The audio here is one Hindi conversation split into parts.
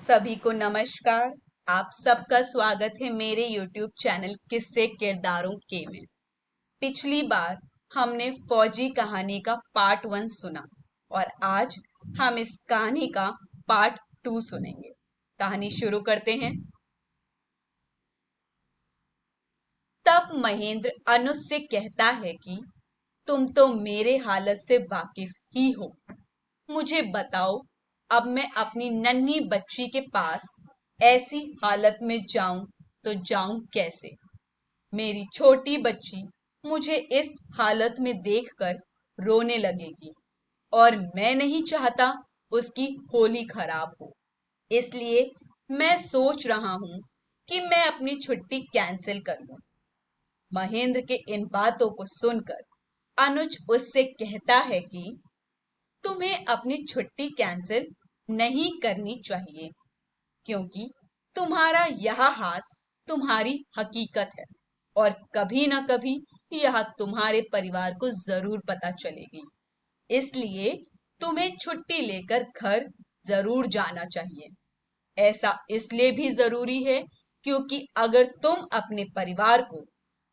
सभी को नमस्कार। आप सबका स्वागत है मेरे YouTube चैनल किस्से किरदारों के में। पिछली बार हमने फौजी कहानी का पार्ट 1 सुना और आज हम इस कहानी का पार्ट 2 सुनेंगे। कहानी शुरू करते हैं। तब महेंद्र अनुज से कहता है कि तुम तो मेरे हालत से वाकिफ ही हो। मुझे बताओ, अब मैं अपनी नन्ही बच्ची के पास ऐसी हालत में जाऊं तो जाऊं कैसे? मेरी छोटी बच्ची मुझे इस हालत में देखकर रोने लगेगी और मैं नहीं चाहता उसकी होली खराब हो। इसलिए मैं सोच रहा हूं कि मैं अपनी छुट्टी कैंसिल कर लूं। महेंद्र के इन बातों को सुनकर अनुज उससे कहता है कि तुम्हें अपनी छुट्टी कैंसिल नहीं करनी चाहिए, क्योंकि तुम्हारा यह हाथ तुम्हारी हकीकत है और कभी ना कभी यह तुम्हारे परिवार को जरूर पता चलेगी। इसलिए तुम्हें छुट्टी लेकर घर जरूर जाना चाहिए। ऐसा इसलिए भी जरूरी है क्योंकि अगर तुम अपने परिवार को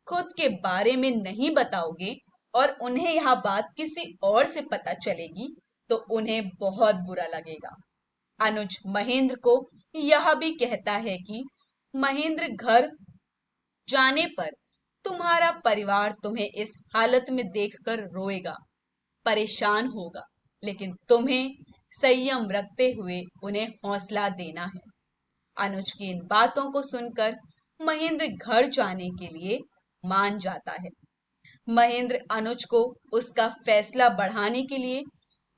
खुद के बारे में नहीं बताओगे और उन्हें यह बात किसी और से पता चलेगी तो उन्हें बहुत बुरा लगेगा। अनुज महेंद्र को यह भी कहता है कि महेंद्र घर जाने पर तुम्हारा परिवार तुम्हें इस हालत में देखकर रोएगा, परेशान होगा, लेकिन तुम्हें संयम रखते हुए उन्हें हौसला देना है। अनुज की इन बातों को सुनकर महेंद्र घर जाने के लिए मान जाता है। महेंद्र अनुज को उसका फैसला बढ़ाने के लिए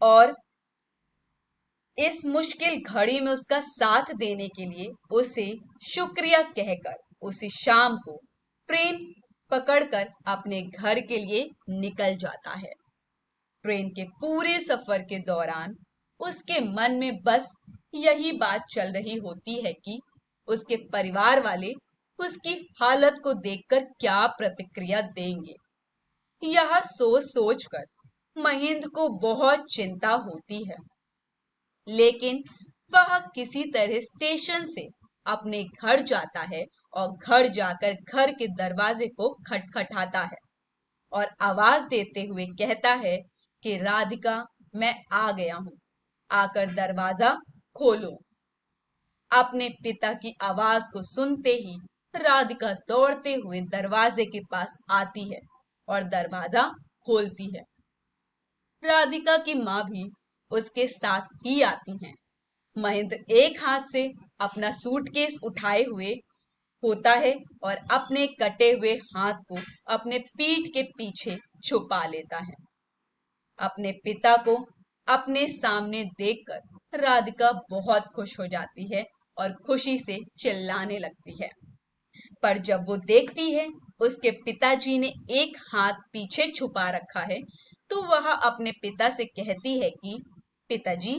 और इस मुश्किल घड़ी में उसका साथ देने के लिए उसे शुक्रिया कहकर उसी शाम को ट्रेन पकड़कर अपने घर के लिए निकल जाता है। ट्रेन के पूरे सफर के दौरान उसके मन में बस यही बात चल रही होती है कि उसके परिवार वाले उसकी हालत को देखकर क्या प्रतिक्रिया देंगे। यह सोच सोचकर महेंद्र को बहुत चिंता होती है, लेकिन वह किसी तरह स्टेशन से अपने घर जाता है और घर जाकर घर के दरवाजे को खटखटाता है और आवाज देते हुए कहता है कि राधिका, मैं आ गया हूं, आकर दरवाजा खोलो। अपने पिता की आवाज को सुनते ही राधिका दौड़ते हुए दरवाजे के पास आती है और दरवाजा खोलती है। राधिका की माँ भी उसके साथ ही आती हैं। महेंद्र एक हाथ से अपना सूटकेस उठाए हुए होता है और अपने कटे हुए हाथ को अपने पीठ के पीछे छुपा लेता है। अपने पिता को अपने सामने देखकर राधिका बहुत खुश हो जाती है और खुशी से चिल्लाने लगती है। पर जब वो देखती है उसके पिताजी ने एक हाथ पीछे छुपा रखा है, तो वह अपने पिता से कहती है कि पिताजी,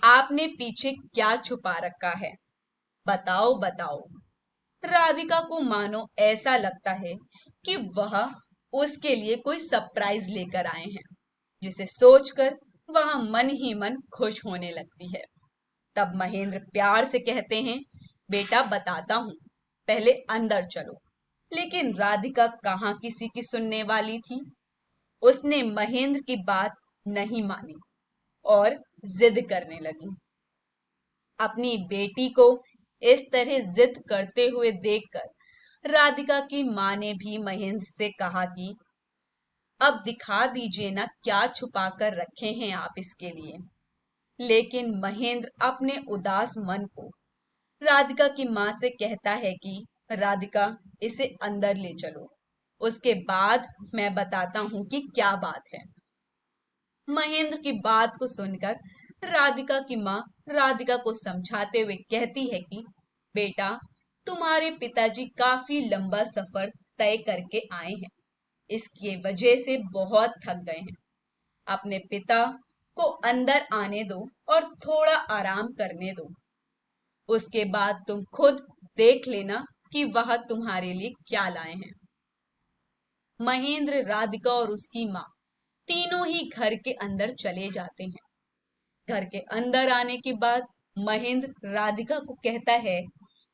आपने पीछे क्या छुपा रखा है? बताओ बताओ। राधिका को मानो ऐसा लगता है कि वह उसके लिए कोई सरप्राइज लेकर आए हैं, जिसे सोचकर वह मन ही मन खुश होने लगती है। तब महेंद्र प्यार से कहते हैं, बेटा बताता हूं, पहले अंदर चलो। लेकिन राधिका कहाँ किसी की सुनने वाली थी। उसने महेंद्र की बात नहीं मानी और जिद करने लगी। अपनी बेटी को इस तरह जिद करते हुए देखकर राधिका की माँ ने भी महेंद्र से कहा कि अब दिखा दीजिए ना, क्या छुपा कर रखे हैं आप इसके लिए। लेकिन महेंद्र अपने उदास मन को राधिका की माँ से कहता है कि राधिका, इसे अंदर ले चलो, उसके बाद मैं बताता हूं कि क्या बात है। महेंद्र की बात को सुनकर राधिका की माँ राधिका को समझाते हुए कहती है कि बेटा, तुम्हारे पिताजी काफी लंबा सफर तय करके आए हैं, इसकी वजह से बहुत थक गए हैं। अपने पिता को अंदर आने दो और थोड़ा आराम करने दो। उसके बाद तुम खुद देख लेना कि वह तुम्हारे लिए क्या लाए हैं। महेंद्र, राधिका और उसकी माँ तीनों ही घर के अंदर चले जाते हैं। घर के अंदर आने के बाद महेंद्र राधिका को कहता है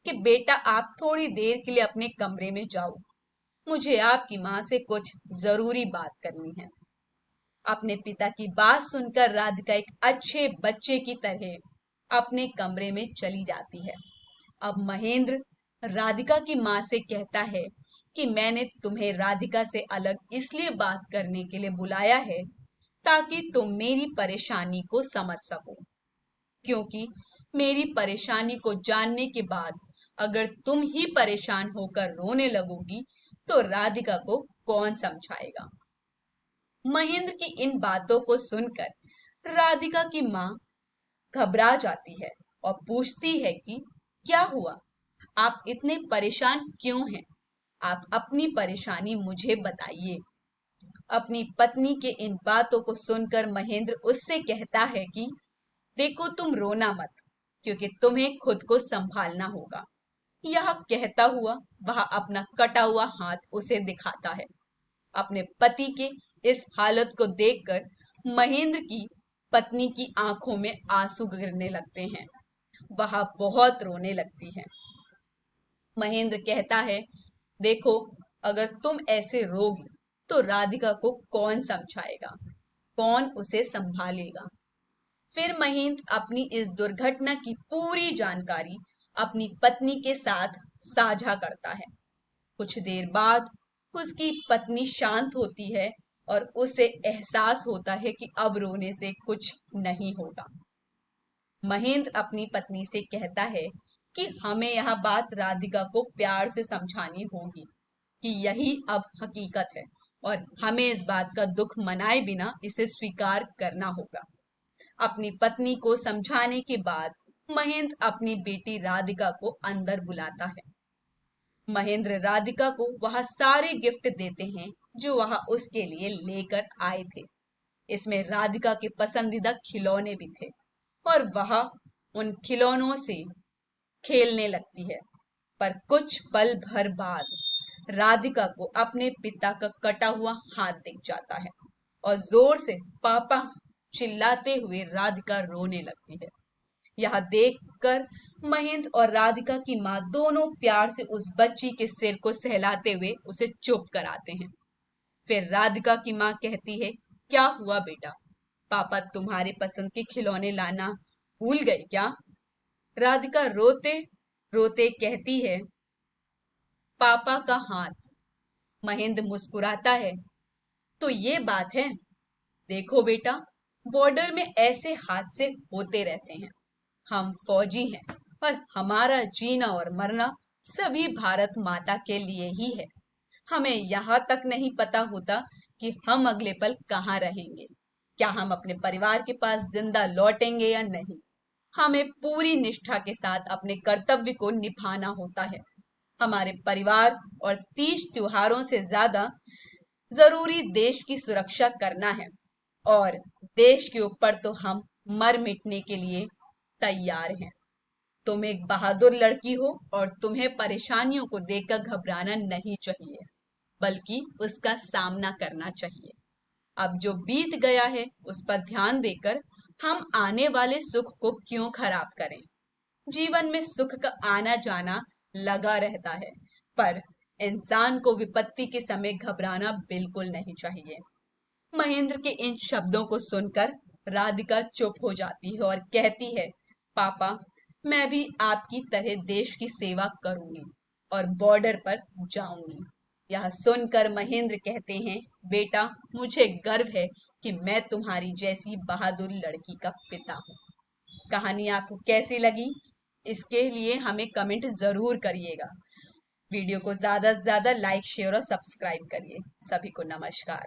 कि बेटा आप थोड़ी देर के लिए अपने कमरे में जाओ, मुझे आपकी माँ से कुछ जरूरी बात करनी है। अपने पिता की बात सुनकर राधिका एक अच्छे बच्चे की तरह अपने कमरे में चली जाती है। अब महेंद्र राधिका की माँ से कहता है कि मैंने तुम्हें राधिका से अलग इसलिए बात करने के लिए बुलाया है ताकि तुम मेरी परेशानी को समझ सको, क्योंकि मेरी परेशानी को जानने के बाद अगर तुम ही परेशान होकर रोने लगोगी तो राधिका को कौन समझाएगा। महेंद्र की इन बातों को सुनकर राधिका की माँ घबरा जाती है और पूछती है कि क्या हुआ, आप इतने परेशान क्यों हैं? आप अपनी परेशानी मुझे बताइए। अपनी पत्नी के इन बातों को सुनकर महेंद्र उससे कहता है कि देखो तुम रोना मत, क्योंकि तुम्हें खुद को संभालना होगा। यह कहता हुआ वह अपना कटा हुआ हाथ उसे दिखाता है। अपने पति के इस हालत को देखकर महेंद्र की पत्नी की आंखों में आंसू गिरने लगते हैं। वह बहुत रोने लगती है। महेंद्र कहता है देखो, अगर तुम ऐसे रोगी तो राधिका को कौन समझाएगा, कौन उसे संभालेगा। फिर महेंद्र अपनी इस दुर्घटना की पूरी जानकारी अपनी पत्नी के साथ साझा करता है। कुछ देर बाद उसकी पत्नी शांत होती है और उसे एहसास होता है कि अब रोने से कुछ नहीं होगा। महेंद्र अपनी पत्नी से कहता है कि हमें यह बात राधिका को प्यार से समझानी होगी कि यही अब हकीकत है और हमें इस बात का दुख मनाए बिना इसे स्वीकार करना होगा। अपनी पत्नी को समझाने के बाद महेंद्र अपनी बेटी राधिका को अंदर बुलाता है। महेंद्र राधिका को वह सारे गिफ्ट देते हैं जो वह उसके लिए लेकर आए थे। इसमें राधिका के पसंदीदा खिलौने भी थे और वह उन खिलौनों से खेलने लगती है। पर कुछ पल भर बाद राधिका को अपने पिता का कटा हुआ हाथ दिख जाता है और जोर से पापा चिल्लाते हुए राधिका रोने लगती है। यह देखकर महेंद्र और राधिका की माँ दोनों प्यार से उस बच्ची के सिर को सहलाते हुए उसे चुप कराते हैं। फिर राधिका की माँ कहती है क्या हुआ बेटा, पापा तुम्हारे पसंद के खिलौने लाना भूल गए क्या? राधिका रोते रोते कहती है पापा का हाथ। महेंद्र मुस्कुराता है तो ये बात है, देखो बेटा, बॉर्डर में ऐसे हादसे होते रहते हैं। हम फौजी हैं और हमारा जीना और मरना सभी भारत माता के लिए ही है। हमें यहाँ तक नहीं पता होता कि हम अगले पल कहाँ रहेंगे, क्या हम अपने परिवार के पास जिंदा लौटेंगे या नहीं। हमें पूरी निष्ठा के साथ अपने कर्तव्य को निभाना होता है। हमारे परिवार और तीज त्योहारों से ज्यादा जरूरी देश की सुरक्षा करना है और देश के ऊपर तो हम मर मिटने के लिए तैयार हैं। तुम एक बहादुर लड़की हो और तुम्हें परेशानियों को देखकर घबराना नहीं चाहिए, बल्कि उसका सामना करना चाहिए। अब जो बीत गया है उस पर ध्यान देकर हम आने वाले सुख को क्यों खराब करें। जीवन में सुख का आना जाना लगा रहता है, पर इंसान को विपत्ति के समय घबराना बिल्कुल नहीं चाहिए। महेंद्र के इन शब्दों को सुनकर राधिका चुप हो जाती है और कहती है पापा, मैं भी आपकी तरह देश की सेवा करूंगी और बॉर्डर पर जाऊंगी। यह सुनकर महेंद्र कहते हैं बेटा, मुझे गर्व है कि मैं तुम्हारी जैसी बहादुर लड़की का पिता हूँ। कहानी आपको कैसी लगी इसके लिए हमें कमेंट जरूर करिएगा। वीडियो को ज्यादा से ज्यादा लाइक शेयर और सब्सक्राइब करिए। सभी को नमस्कार।